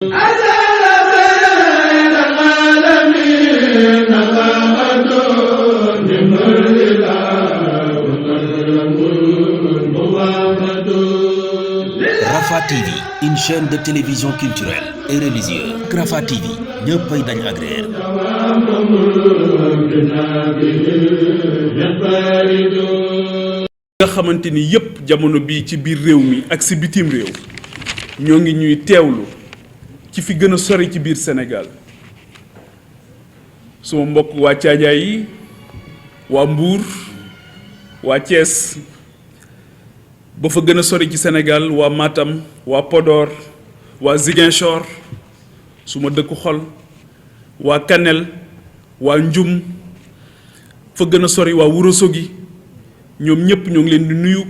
Rafah TV, une chaîne de télévision culturelle et religieuse. Rafah TV ñëppay dañ agréer. nga xamante ni yëpp jamono bii ci biir réew mi ak si bitim réew ñoo ngi ñuy teewlu ci fi gën a sori ci biir Sénégal suma mbokk waa Caajaay yi waa Mbuur waa Thiès ba fa gën a sori ci Sénégal waa Matam waa Podor waa Ziguinchor suma dëkku xol waa Kanel waa Njum fa gën a sori waa Ourossogui ñoom ñëpp ñoo ngi leen di nuyu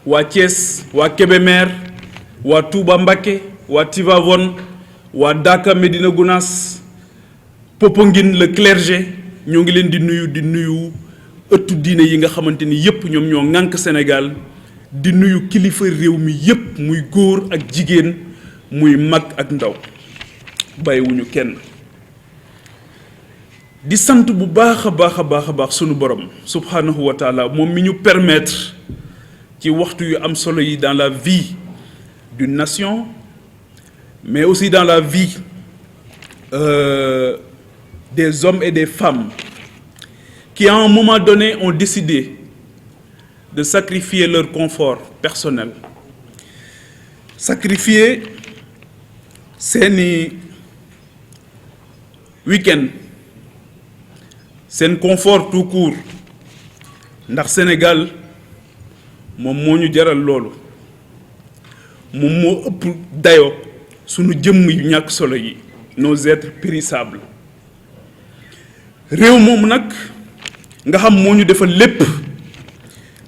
waa Thiès waa Kébémer waa Touba Mbacké waa Tivaouane waa Daka Médina Gounass Popenguine le clergé ñoo ngi leen di nuyu ëttu diine yi nga xamante ni yëpp ñoom ñoo ŋànk Sénégal di nuyu kilifa réew mi yëpp muy góor ak jigéen muy mag ak ndaw bàyyiwuñu kenn di sant bu baax a baax sunu borom subhanahu wa taala moom mi ñu permettre ci waxtu yu am solo yi dans la vie d'une nation mais aussi dans la vie des hommes et des femmes qui à un moment donné ont décidé de sacrifier leur confort personnel, sacrifier seeni week-end seen confort tout court ndax Sénégal moom moo ñu jaral loolu moom moo ëpp dayoo sunu jëmm yu ñàkk solo yi nos êtres périssables réew moom nag nga xam moo ñu defal lépp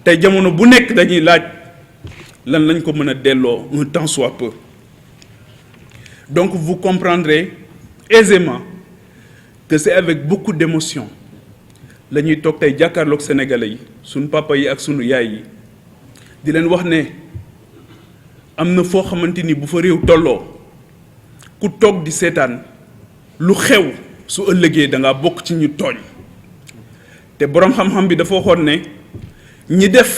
tey jamono bu nekk dañuy laaj lan lañ ko mën a delloo un tant soit peu donc vous comprendrez aisément que c'est avec beaucoup d'émotion la ñuy toog tey jàkkaarloog sénégalais yi sunu papa yi ak sunu yaay yi di leen wax ne am na foo xamante ni bu fa réew tolloo ku toog di seetaan lu xew su ëllëgee da ngaa bokk ci ñu tooñ te boroom xam-xam bi dafa waxoon ne ñi def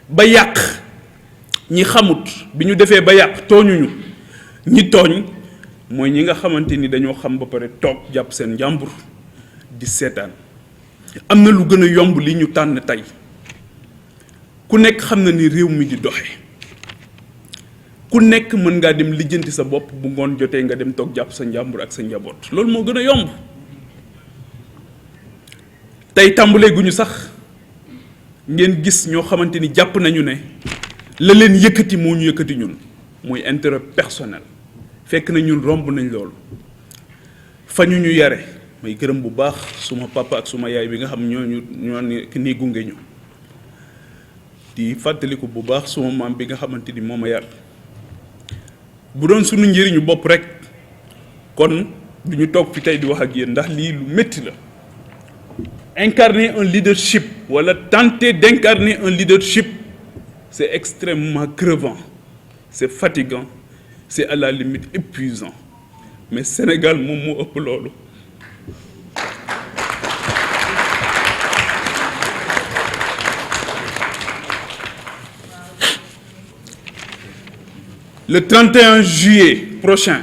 ba yàq ñi xamut bi ñu defee ba yàq tooñuñu ñi tooñ mooy ñi nga xamante ni dañoo xam ba pare toog jàpp seen njàmbur di seetaan am na lu gën a yomb li ñu tànn tey ku nekk xam na ni réew mi di doxe ku nekk mën ngaa dem lijjanti sa bopp bu ngoon jotee nga dem toog jàpp sa njàmbur ak sa njaboot loolu moo gën a yomb tey tàmbalee gu ñu sax ngeen gis ñoo xamante ni jàpp nañu ne la leen yëkkati moo ñu yëkkati ñun muy intérêt personnel fekk na ñun romb nañ loolu fa ñu yare may gërëm bu baax suma papa ak suma yaay bi nga xam ñoo ni gunge ñu di fàttaliku bu baax suma maam bi nga xamante ni moo ma yar bu doon suñu njëriñu bopp rek kon du ñu toog fi tey di wax ak yéen ndax lii lu métti la incarner un leadership wala tenter d'incarner un leadership c'est extrêmement crevant c'est fatigant c'est à la limite épuisant mais Sénégal moom moo ëpp loolu le 31 juillet prochain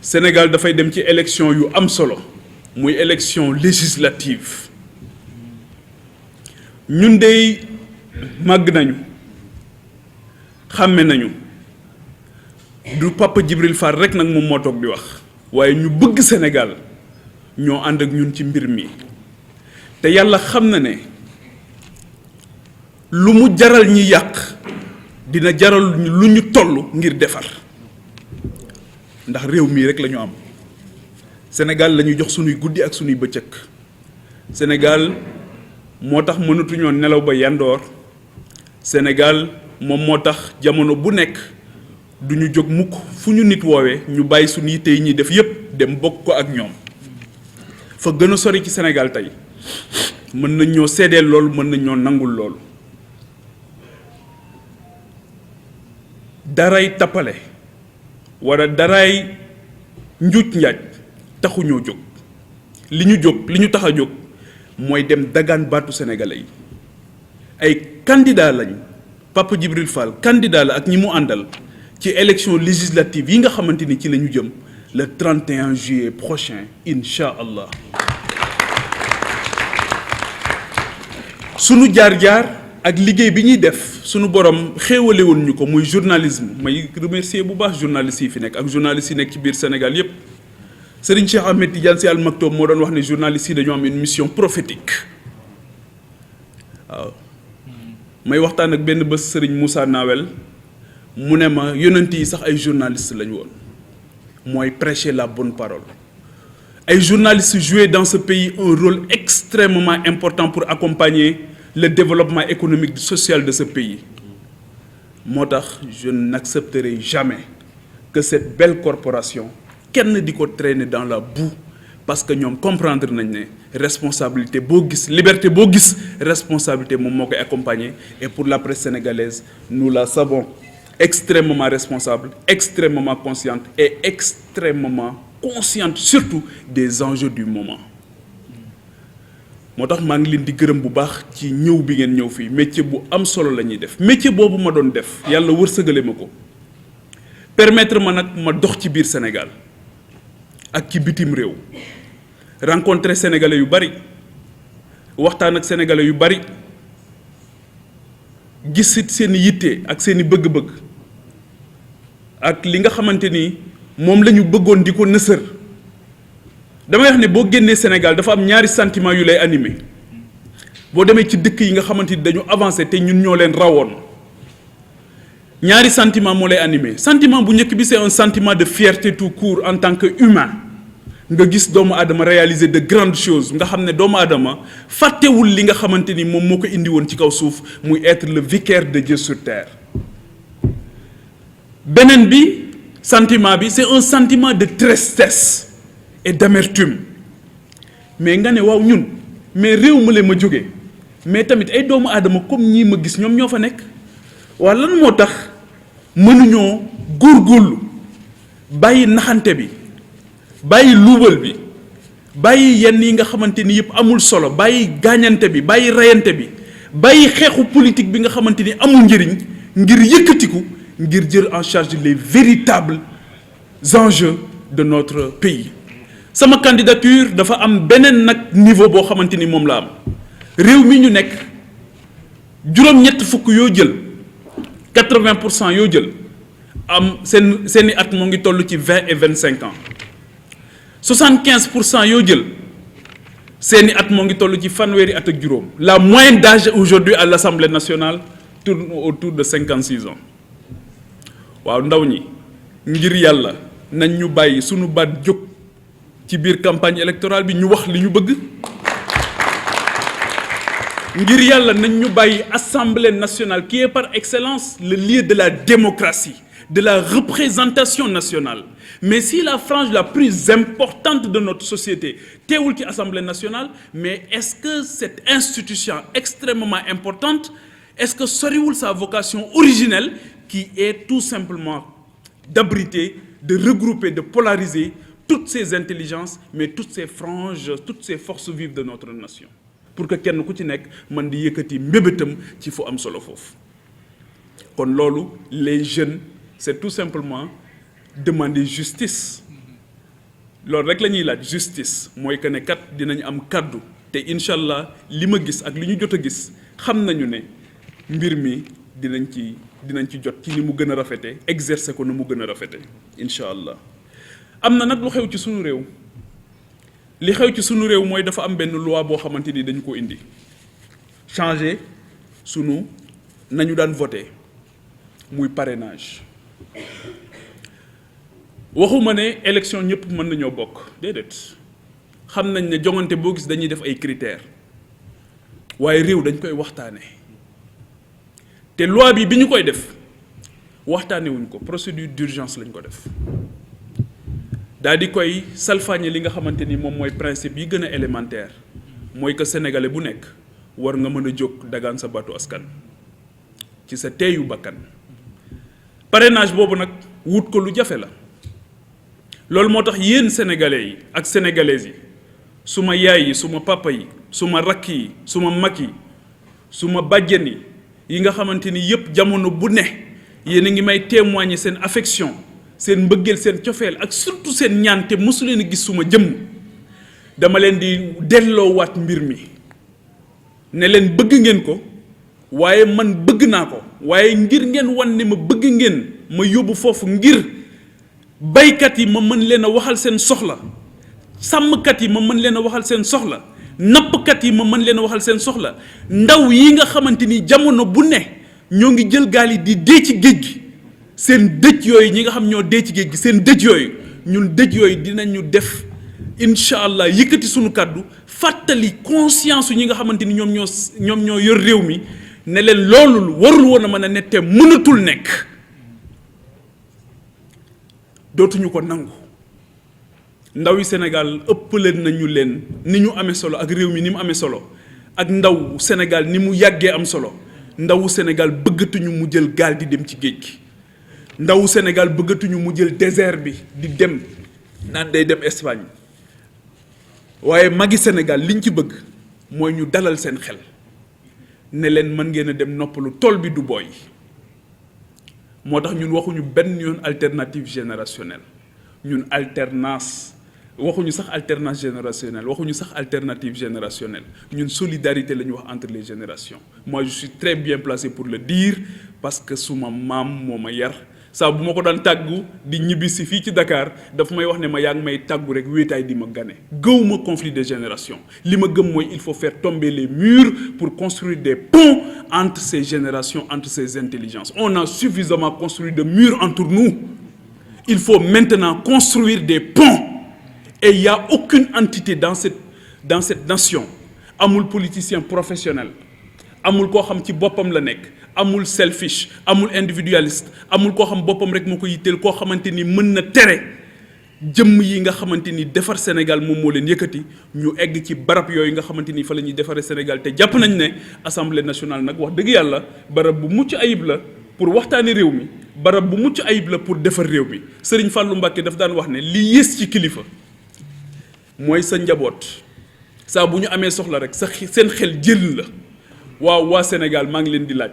Sénégal dafay dem ci élection yu am solo muy élection législative ñun dey màgg nañu xàmme nañu du Papa Djibril Fall rek nag moom moo toog di wax waaye ñu bëgg Sénégal ñoo ànd ak ñun ci mbir mi te yàlla xam na ne lu mu jaral ñi yàq dina jaral lu ñu toll ngir defar ndax réew mii rek la ñu am Sénégal la ñuy jox sunuy guddi ak sunuy bëccëg Sénégal moo tax mënatuñoo nelaw ba yandoor Sénégal moom moo tax jamono bu nekk du ñu jóg mukk fu ñu nit woowee ñu bàyyi suñu yitte yi ñuy def yépp dem bokk ko ak ñoom fa gën a sori ci Sénégal tey mën nañ ñoo seedeel loolu mën nañ ñoo nangul loolu daray tappale wala daraay njuuj njaaj taxuñoo jóg li ñu tax a jóg mooy dem dagaan baatu sénégalais yi ay candidat lañ Papa Djibril Fall candidat la ak ñi mu àndal ci élection législative yi nga xamante ni ci la ñu jëm le 31 juillet prochain incha allah. sunu jaar-jaar ak liggéey bi ñuy def sunu borom xéewalewul ñu ko muy journalisme may remercier bu baax journalistes yi fi nekk ak journalistes yi nekk ci biir Sénégal yépp Serigne Cheikh Ahmed Tidiane Sy Al Maktoum moo doon wax ne journalistes yi dañoo am une mission prophétique waaw may waxtaan ak benn bés Serigne Moussa Nawel mu ne ma yonent yi sax ay journalistes lañu woon mooy prêcher la bonne parole ay journalistes jouaient dans ce pays un rôle extrêmement important pour accompagner le développement économique et social de ce pays moo tax je n'accepterai jamais que cette belle corporation kenn di ko traîner dans la boue parce que ñoom comprendre nañ ne responsabilité boo gis liberté boo gis responsabilité moom moo koy accompagner et pour la presse sénégalaise nous la savons extrêmement responsable extrêmement consciente et extrêmement consciente surtout des enjeux du moment moo tax maa ngi leen di gërëm bu baax ci ñëw bi ngeen ñëw fii métier bu am solo la ñuy def métier boobu ma doon def yàlla wërsëgale ma ko permettre ma nag ma dox ci biir Sénégal ak ci bitim réew rencontrer sénégalais yu bari waxtaan ak sénégalais yu bari gis it seen yitte ak seen i bëgg-bëgg ak li nga xamante ni moom la ñu bëggoon di ko nësër damay wax ne boo génnee Sénégal dafa am ñaari sentiment yu lay animé boo demee ci dëkk yi nga xamante ni dañu avancé te ñun ñoo leen rawoon ñaari sentiment moo lay animé sentiment bu njëkk bi c'est un sentiment de fierté tout court en tant que humain nga gis doomu aadama réaliser de grandes choses nga xam ne doomu aadama fàttewul li nga xamante ni moom moo ko indi woon ci kaw suuf muy être le vicaire de Dieu sur terre beneen bi sentiment bi c'est un sentiment de tristesse et d'amertume mais nga ne waaw ñun mais réew ma leen ma jógee mais tamit ay doomu aadama comme ñii ma gis ñoom ñoo fa nekk waa lan moo tax mënuñoo góorgóorlu bàyyi naxante bi bàyyi luubal bi bàyyi yenn yi nga xamante ni yëpp amul solo bàyyi gaañante bi bàyyi reyante bi bàyyi xeexu politique bi nga xamante ni amul njëriñ ngir yëkkatiku ngir jël en charge les véritables enjeux de notre pays sama candidature dafa am beneen nag niveau boo xamante ni moom la am réew mi ñu nekk juróom-ñett fukk yoo jël 80% yoo jël am seeni at moo ngi toll ci 20 et 25 ans 75% yoo jël seeni at moo ngi toll ci fanweeri at ak juróom la moyenne d'âge aujourd'hui à l'Assemblée nationale tourne autour de 56 ans waaw ndaw ñi ngir yàlla nañ ñu bàyyi sunu baat jóg ci biir campagne électorale bi ñu wax li ñu bëgg ngir yàlla nañ ñu bàyyi Assemblée nationale qui est par excellence le lieu de la démocratie de la représentation nationale mais si la frange la plus importante de notre société teewul ci Assemblée nationale mais est-ce que cette institution extrêmement importante est-ce que soriwul sa vocation originelle qui est tout simplement d'abriter de regrouper de polariser toutes ces intelligences mais toutes ces franges toutes ces forces vives de notre nation pour que kenn ku ci nekk mën di yëkkati mbébétam ci fu am solo foofu kon loolu les jeunes c'est tout simplement demander justice loolu rek la ñuy laaj justice mooy que ne kat dinañ am kaddu te incha allah li ma gis ak li ñu jot a gis xam nañu ne mbir mi dinañ ci jot ci ni mu gën a rafete exercer ko na mu gën a rafete incha allah am na nag lu xew ci sunu réew li xew ci sunu réew mooy dafa am benn loi boo xamante ni dañu ko indi changer sunu nañu daan voter muy parrainage waxuma ne élection ñëpp mën nañoo bokk déedéet xam nañ ne joŋante boo gis dañuy def ay critères waaye réew dañ koy waxtaane te loi bi ñu koy def waxtaane wuñ ko procédure d'urgence lañ ko def daal di koy salfaañe li nga xamante ni moom mooy principe yi gën a élémentaire mooy que sénégalais bu nekk war nga mën a jóg dagaan sa baatu askan ci sa teeyu bakkan parrainage boobu nag wut ko lu jafe la loolu moo tax yéen sénégalais yi ak sénégalaises yi suma yaay yi suma papa yi suma rakk yi suma mag yi suma bàjjen yi nga xamante ni yëpp jamono bu ne yéen a ngi may témoigner seen affection seen mbëggeel seen cofeel ak surtout seen ñaan te mosu leen a gis suma jëmm dama leen di delloowaat mbir mi ne leen bëgg ngeen ko waaye man bëgg naa ko waaye ngir ngeen wan ne ma bëgg ngeen ma yóbbu foofu ngir baykat yi ma mën leen a waxal seen soxla sàmmkat yi ma mën leen a waxal seen soxla nappkat yi ma mën leen a waxal seen soxla ndaw yi nga xamante ni jamono bu ne ñoo ngi jël gaal yi di dee ci géej gi seen dëj yooyu ñi nga xam ñoo dee ci géej gi seen dëj yooyu ñun dëj yooyu dinañu def incha allah yëkkati suñu kàddu fàttali conscience ñi nga xamante ni ñoom ñoo yor réew mi ne leen loolu warul woon a mën a nette mënatul nekk dootuñu ko nangu ndaw yi Sénégal ëppaleen nañu leen ni ñu amee solo ak réew mi ni mu amee solo ak ndaw Sénégal ni mu yàggee am solo ndawu Sénégal bëggatuñu mu jël gaal di dem ci géej gi ndawu Sénégal bëggatuñu mu jël désert bi di dem naan day dem Espagne waaye magi Sénégal liñ ci bëgg mooy ñu dalal seen xel ne leen mën ngeen a dem noppalu tool bi du booy moo tax ñun waxuñu benn yoon alternative générationnelle ñun alternance waxuñu sax alternance générationnelle waxuñu sax alternative générationnelle ñun solidarité la ñu wax entre les générations moi je suis très bien placé pour le dire parce que suma maam moo ma yar saa bu ma ko daan tàggu di ñibbisi fii ci Dakar dafa may wax ne ma yaa ngi may tàggu rek wéetaay di ma gane gëwuma conflit de génération li ma gëm mooy il faut faire tomber les murs pour construire des ponts entre ces générations entre ces intelligences on a suffisamment construit de murs entre nous il faut maintenant construire des ponts et il y a aucune entité dans cette nation amul politicien professionnel amul koo xam ci boppam la nekk amul selfish amul individualiste amul koo xam boppam rek moo ko yitteel koo xamante ni mën na tere jëmm yi nga xamante ni defar Sénégal moom moo leen yëkkati ñu egg ci barab yooyu nga xamante ni fa la ñuy defaree Sénégal te jàpp nañ ne assemblée nationale nag wax dëgg yàlla barab bu mucc ayib la pour waxtaani réew mi barab bu mucc ayib la pour defar réew mi Serigne Fallou Mbacké daf daan wax ne li yées ci kilifa mooy sa njaboot saa bu ñu amee soxla rek seen xel jël la waaw waa Sénégal maa ngi leen di laaj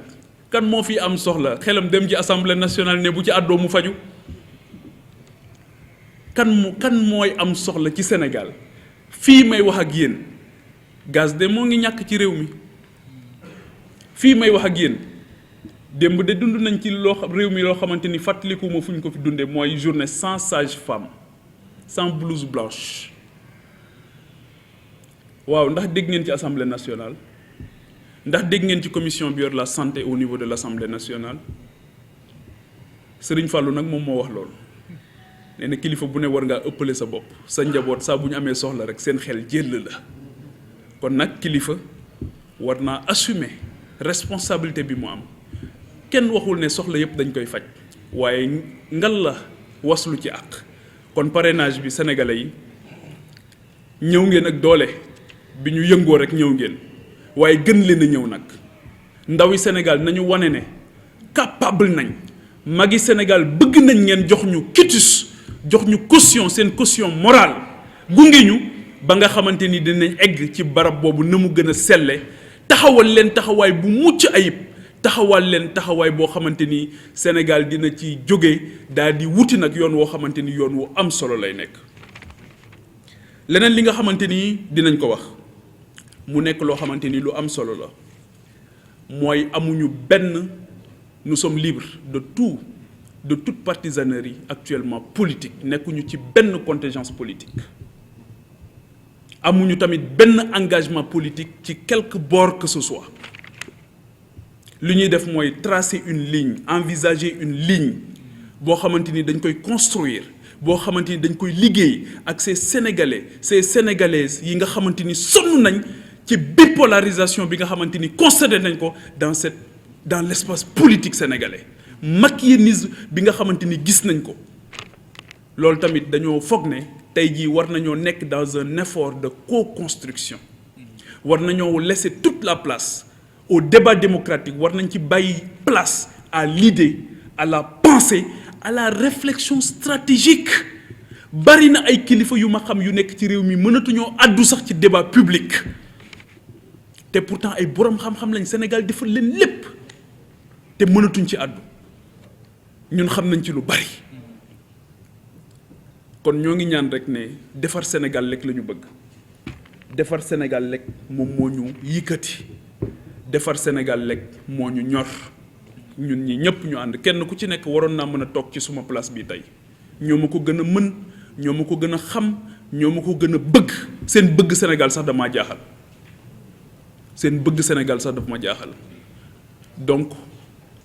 kan moo fi am soxla xelam dem ci assemblée nationale ne bu ci àddoo mu faju kan mooy am soxla ci Sénégal fii may wax ak yéen gaz de moo ngi ñàkk ci réew mi fii may wax ak yéen démb de dund nañ ci réew mi loo xamante ni fàttalikuma fu ñu ko fi dundee mooy journée sans sage-femme sans blouse blanche waaw ndax dégg ngeen ci assemblée nationale ndax dégg ngeen ci commission bi yor la santé au niveau de l'Assemblée nationale Serigne Fallou nag moom moo wax loolu nee na kilifa bu ne war ngaa ëppale sa bopp sa njaboot saa bu ñu amee soxla rek seen xel jël la kon nag kilifa war naa assumer responsabilité bi mu am kenn waxul ne soxla yëpp dañ koy faj waaye ngal la waslu ci àq kon parrainage bi sénégalais yi ñëw ngeen ak doole bi ñu yëngoo rek ñëw ngeen waaye gën leen a ñëw nag ndawi Sénégal nañu wane ne capable nañ magi Sénégal bëgg nañ ngeen jox ñu quitus jox ñu caution seen caution morale gunge ñu ba nga xamante ni dinañ egg ci barab boobu na mu gën a selle taxawal leen taxawaay bu mucc ayib taxawal leen taxawaay boo xamante ni Sénégal dina ci jóge daal di wuti nag yoon woo xamante ni yoon wu am solo lay nekk leneen li nga xamante ni dinañ ko wax mu nekk loo xamante ni lu am solo la mooy amuñu benn nous sommes libres de toute partisanerie actuellement politique nekkuñu ci benn contingence politique amuñu tamit benn engagement politique ci quelque bord que ce soit li ñuy def mooy tracer une ligne envisager une ligne boo xamante ni dañ koy construire boo xamante ni dañ koy liggéey ak ces sénégalais ces sénégalaises yi nga xamante ni sonn nañ ci bipolarisation bi nga xamante ni constaté nañ ko dans l'espace politique sénégalais machiavélisme bi nga xamante ni gis nañ ko loolu tamit dañoo foog ne tey jii war nañoo nekk dans un effort de co-construction war nañoo laisser toute la place au débat démocratique war nañ ci bàyyi place à l'idée à la pensée à la réflexion stratégique bari na ay kilifa yu ma xam yu nekk ci réew mi mënatuñoo àddu sax ci débat public te pourtant ay borom xam-xam lañ Sénégal defal leen lépp te mënatuñ ci àddu ñun xam nañ ci lu bari kon ñoo ngi ñaan rek ne defar Sénégal lekk la ñu bëgg defar Sénégal lekk moom moo ñu yëkkati defar Sénégal lekk moo ñu ñor ñun ñi ñëpp ñu ànd kenn ku ci nekk waroon naa mën a toog ci suma place bi tey ñoo ma ko gën a mën ñoo ma ko gën a xam ñoo ma ko gën a bëgg seen bëgg Sénégal sax damaa jaaxal seen bëgg Sénégal sax dafa ma jaaxal donc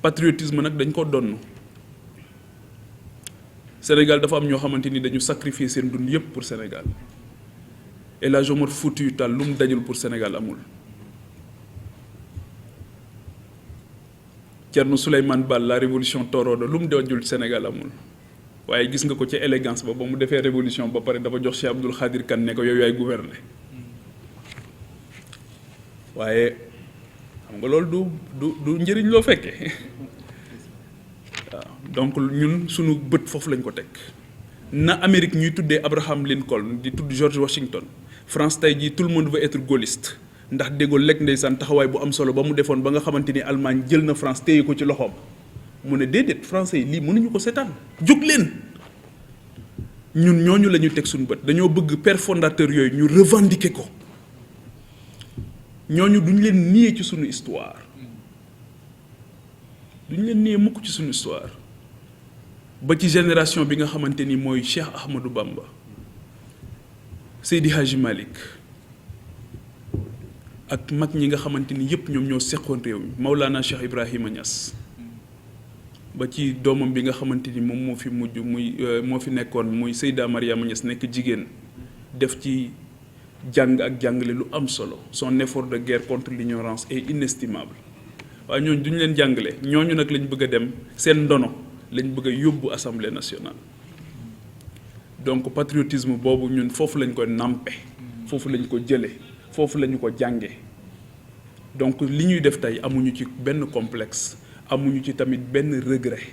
patriotisme nag dañ ko donn Sénégal dafa am ñoo xamante ni dañu sacrifier seen dund yëpp pour Sénégal El Hadj Omar Foutiyou Tall lu mu dajul pour Sénégal amul Thierno Souleymane Baal la révolution torodo lu mu dajul Sénégal amul waaye gis nga ko ci élégance ba mu defee révolution ba pare dafa jox Cheikh Abdoul Khadir Kane ne ko yow yaay gouverner waaye xam nga loolu du njëriñ loo fekkee waaw donc ñun suñu bët foofu lañ ko teg na Amérique ñuy tuddee Abraham Lincoln di tudd George Washington France tey jii tout le monde veut être gaulliste ndax De Gaulle lekk ndeysaan taxawaay bu am solo ba mu defoon ba nga xamante ni Allemagne jël na France téye ko ci loxoom mu ne déedéet français yi lii mënuñu ko seetaan jóg leen ñun ñooñu la ñu teg suñu bët dañoo bëgg père fondateur yooyu ñu revendiquer ko ñooñu duñ leen nier ci suñu histoire duñ leen nier mukk ci suñu histoire ba ci génération bi nga xamante ni mooy Cheikh Ahmadou Bamba Seydi Hadji Malick ak mag ñi nga xamante ni yëpp ñoom ñoo seqoon réew mi Maulana Cheikh Ibrahima Niass ba ci doomam bi nga xamante ni moom moo fi mujj muy moo fi nekkoon muy Seyda Mariama Niass nekk jigéen def ci jàng ak jàngale lu am solo son effort de guerre contre l'ignorance est inestimable waaye ñooñu duñu leen jàngale ñooñu nag lañ bëgg a dem seen ndono lañ bëgg a yóbbu assemblée nationale donc patriotisme boobu ñun foofu lañ ko nàmpe foofu lañ ko jële foofu lañu ko jànge donc li ñuy def tey amuñu ci benn complexe amuñu ci tamit benn regret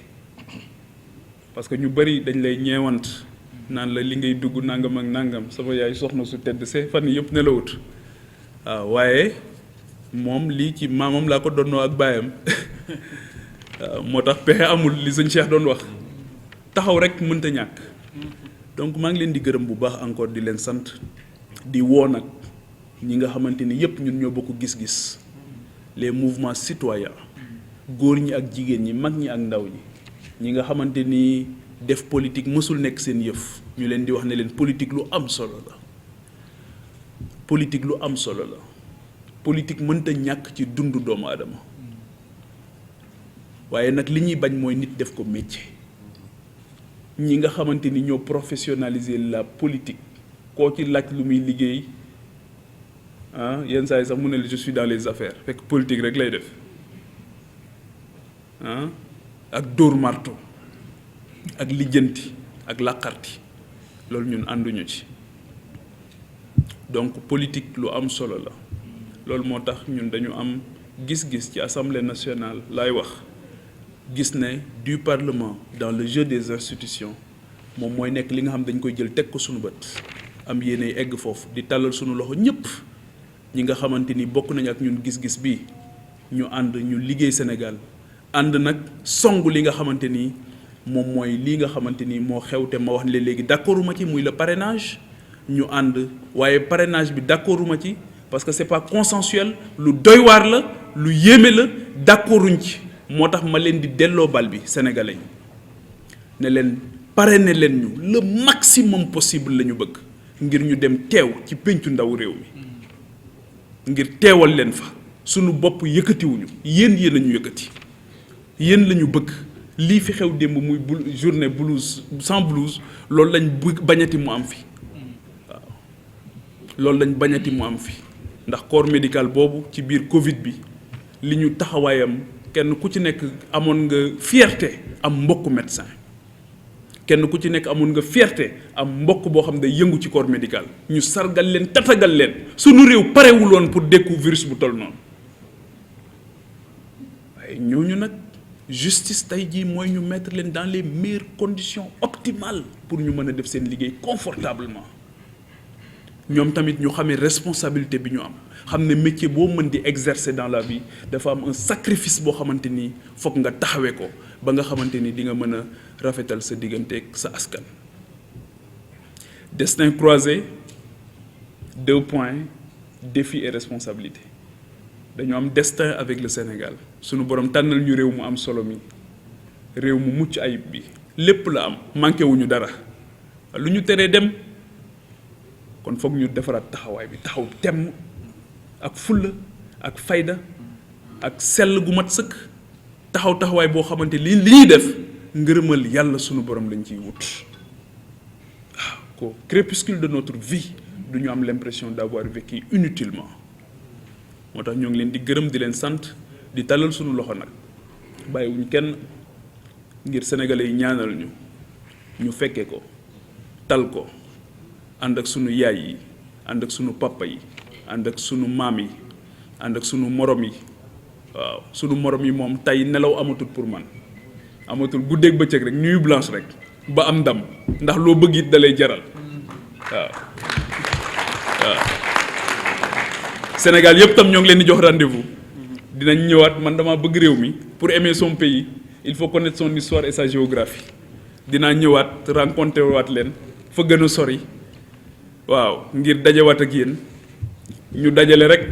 parce que ñu bari dañ lay ñeewant naan la li ngay dugg nangam ak nangam sama yaay soxna su tedd see fan yëpp nelawut waaw waaye moom lii ci maamam laa ko donnoo ak baayam waaw moo tax pexe amul li sëñ Cheikh doon wax taxaw rek mënta ñàkk donc maa ngi leen di gërëm bu baax encore di leen sant di woo nag ñi nga xamante ni yëpp ñun ñoo bokk gis-gis les mouvements citoyens góor ñi ak jigéen ñi mag ñi ak ndaw ñi ñi nga xamante ni def politique mësul nekk seen yëf ñu leen di wax ne leen politique lu am solo la politique lu am solo la politique mënta ñàkk ci dundu doomu aadama waaye nag li ñuy bañ mooy nit def ko métier ñi nga xamante ni ñoo professionnaliser la politique koo ci laaj lu muy liggéey yenn saa yi sax mu ne la je suis dans les affaires fekk politique rek lay def ak dóor marto ak lijjanti ak làqarti loolu ñun ànduñu ci donc politique lu am solo la loolu moo tax ñun dañu am gis-gis ci assemblée nationale laay wax gis ne du parlement dans le jeu des institutions moom mooy nekk li nga xam dañ koy jël teg ko suñu bët am yéene egg foofu di tàllal suñu loxo ñëpp ñi nga xamante ni bokk nañ ak ñun gis-gis bi ñu ànd ñu liggéey Sénégal ànd nag song li nga xamante ni moom mooy lii nga xamante ni moo xew te ma wax ne léegi d'accorduma ci muy le parrainage ñu ànd waaye parrainage bi d'accorduma ci parce que c'est pas consensuel lu doy waar la lu yéeme la d'accorduñ ci moo tax ma leen di delloo bal bi sénégalais yi ne leen parrainer leen ñu le maximum possible la ñu bëgg ngir ñu dem teew ci péncu ndaw réew mi ngir teewal leen fa sunu bopp yëkkatiwuñu yéen a ñu yëkkati yéen la ñu bëgg lii fi xew démb muy journée blouse sans blouse loolu lañ bañati mu am fi waaw loolu lañ bañati mu am fi ndax corps médical boobu ci biir Covid bi li ñu taxawaayam kenn ku ci nekk amoon nga fierté am mbokku médecin kenn ku ci nekk amoon nga fierté am mbokk boo xam ne day yëngu ci corps médical ñu sargal leen tatagal leen sunu réew parewul woon pour dékku virus bu toll noonu waaye ñooñu nag justice tey jii mooy ñu mettre leen dans les meilleures conditions optimales pour ñu mën a def seen liggéey confortablement ñoom tamit ñu xamee responsabilité bi ñu am xam ne métier boo mën di exercer dans la vie dafa am un sacrifice boo xamante ni foog nga taxawee ko ba nga xamante ni di nga mën a rafetal sa digganteeg sa askan. Destin croisé, 2 points, défi et responsabilité. Dañu am destin avec le Sénégal sunu borom tànnal ñu réew mu am solo mi réew mu mucc ayib bi lépp la am manqué wuñu dara lu ñu teree dem kon foog ñu defaraat taxawaay bi taxaw temm ak fulla ak fayda ak sell gu mat sëkk taxawaay boo xamante li ñuy def ngërëmal yàlla sunu borom lañ ciy wut waaw qu'au crépuscule de notre vie du ñu am l'impression d'avoir vécu inutilement moo tax ñoo ngi leen di gërëm di leen sant di talal sunu loxo nag bàyyiwuñ kenn ngir sénégalais yi ñaanal ñu fekkee ko tal ko ànd ak sunu yaay yi ànd ak sunu papa yi ànd ak sunu maam yi ànd ak sunu morom yi waaw sunu morom yi moom tey nelaw amatul pour man amatul guddeeg bëccëg rek nuit blanche rek ba am ndam ndax loo bëgg it dalay jaral waaw Sénégal yëpp tam ñoo ngi leen di jox rendez-vous dinañ ñëwaat man dama bëgg réew mi pour aimer son pays il faut connaître son histoire et sa géographie dinaa ñëwaat rencontré waat leen fa gën a sori waaw ngir dajewaat ak yéen ñu dajale rek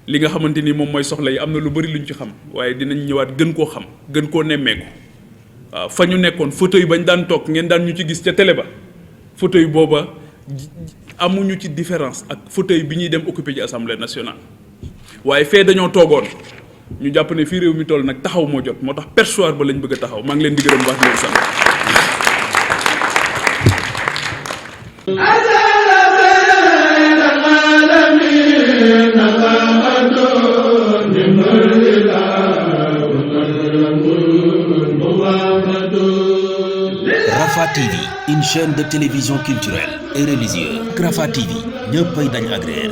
li nga xamante ni moom mooy soxla yi am na lu bari luñ ci xam waaye dinañ ñëwaat gën koo xam gën koo nemmeeku waaw fa ñu nekkoon fauteuil bañ daan toog ngeen daan ñu ci gis ca télé ba fauteuil booba amuñu ci différence ak fauteuil bi ñuy dem occuper ci assemblée nationale waaye fee dañoo toogoon ñu jàpp ne fii réew mi toll nag taxaw moo jot moo tax perchoir ba lañ bëgg a taxaw maa ngi leen di gërëm baax di leen sant. Rafah TV, une chaîne de télévision culturelle et religieuse. Rafah TV, ñëppay dañ agréer.